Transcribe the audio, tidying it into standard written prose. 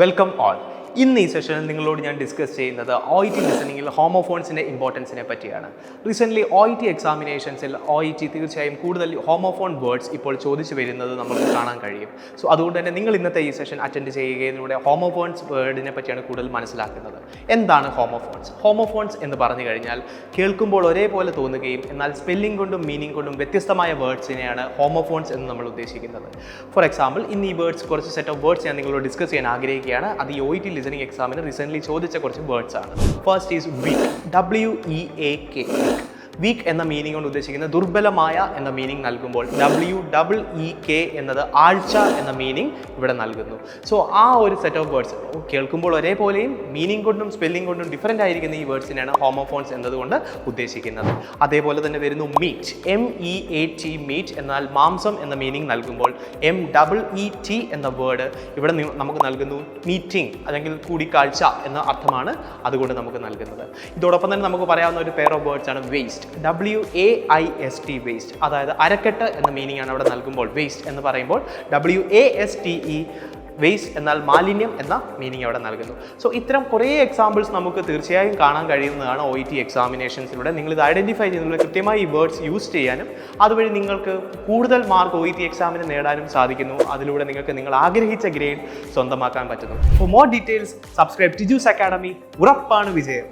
Welcome all. ഇന്ന് ഈ സെഷനിൽ നിങ്ങളോട് ഞാൻ ഡിസ്കസ് ചെയ്യുന്നത് OET ലിസണിങ്ങിൽ ഹോമോഫോൺസിൻ്റെ ഇമ്പോർട്ടൻസിനെ പറ്റിയാണ്. റീസെൻ്റ്ലി OET എക്സാമിനേഷൻസിൽ OET തീർച്ചയായും കൂടുതൽ ഹോമോഫോൺ വേർഡ്സ് ഇപ്പോൾ ചോദിച്ചു വരുന്നത് നമുക്ക് കാണാൻ കഴിയും. സോ അതുകൊണ്ട് തന്നെ നിങ്ങൾ ഇന്നത്തെ ഈ സെഷൻ അറ്റൻഡ് ചെയ്യുകയിലൂടെ ഹോമോഫോൺസ് വേർഡിനെ പറ്റിയാണ് കൂടുതൽ മനസ്സിലാക്കുന്നത്. എന്താണ് ഹോമോഫോൺസ്? ഹോമോഫോൺസ് എന്ന് പറഞ്ഞു കഴിഞ്ഞാൽ കേൾക്കുമ്പോൾ ഒരേപോലെ തോന്നുകയും എന്നാൽ സ്പെല്ലിംഗ് കൊണ്ടും മീനിങ് കൊണ്ടും വ്യത്യസ്തമായ വേർഡ്സിനെയാണ് ഹോമോഫോൺസ് എന്ന് നമ്മൾ ഉദ്ദേശിക്കുന്നത്. ഫോർ എക്സാമ്പിൾ, ഇന്ന് ഈ വേർഡ്സ് കുറച്ച് സെറ്റ് ഓഫ് വേർഡ്സ് ഞാൻ നിങ്ങളോട് ഡിസ്കസ് ചെയ്യാൻ ആഗ്രഹിക്കുകയാണ്. അത് ഈ OET ലിസണിംഗ് എക്സാമിന് റീസെൻ്റ്ലി ചോദിച്ച കുറച്ച് വേർഡ്സ് ആണ്. First is weak, WEAK. Weak എന്ന മീനിങ് കൊണ്ട് ഉദ്ദേശിക്കുന്നത് ദുർബലമായ എന്ന മീനിങ് നൽകുമ്പോൾ WEEK എന്നത് ആഴ്ച എന്ന മീനിങ് ഇവിടെ നൽകുന്നു. സോ ആ ഒരു സെറ്റ് ഓഫ് വേർഡ്സ് കേൾക്കുമ്പോൾ ഒരേപോലെയും മീനിങ് കൊണ്ടും സ്പെല്ലിംഗ് കൊണ്ടും ഡിഫറൻ്റ് ആയിരിക്കുന്ന ഈ വേർഡ്സിനാണ് ഹോമോഫോൺസ് എന്നതുകൊണ്ട് ഉദ്ദേശിക്കുന്നത്. അതേപോലെ തന്നെ വരുന്നു മീറ്റ്, MEAT, മീറ്റ് എന്നാൽ മാംസം എന്ന മീനിങ് നൽകുമ്പോൾ MEET എന്ന വേർഡ് ഇവിടെ നമുക്ക് നൽകുന്നു മീറ്റിംഗ് അല്ലെങ്കിൽ കൂടിക്കാഴ്ച എന്ന അർത്ഥമാണ് അതുകൊണ്ട് നമുക്ക് നൽകുന്നത്. ഇതോടൊപ്പം തന്നെ നമുക്ക് പറയാവുന്ന ഒരു പെയർ ഓഫ് വേർഡ്സ് ആണ് വേസ്റ്റ്, WAIST, വേസ്റ്റ്. അതായത് അരക്കെട്ട് എന്ന മീനിങ് ആണ് അവിടെ നൽകുമ്പോൾ വേസ്റ്റ് എന്ന് പറയുമ്പോൾ WASTE, വേസ്റ്റ് എന്നാൽ മാലിന്യം എന്ന മീനിങ് അവിടെ നൽകുന്നു. സോ ഇത്തരം കുറേ എക്സാമ്പിൾസ് നമുക്ക് തീർച്ചയായും കാണാൻ കഴിയുന്നതാണ് OET എക്സാമിനേഷൻസിലൂടെ. നിങ്ങളിത് ഐഡൻറ്റിഫൈ ചെയ്യുന്നതിലൂടെ കൃത്യമായി ഈ വേർഡ്സ് യൂസ് ചെയ്യാനും അതുവഴി നിങ്ങൾക്ക് കൂടുതൽ മാർക്ക് OET എക്സാമിന് നേടാനും സാധിക്കുന്നു. അതിലൂടെ നിങ്ങൾക്ക് നിങ്ങൾ ആഗ്രഹിച്ച ഗ്രേഡ് സ്വന്തമാക്കാൻ പറ്റുന്നു. For more details subscribe Tiju's academy. ഉറപ്പാണ് വിജയം.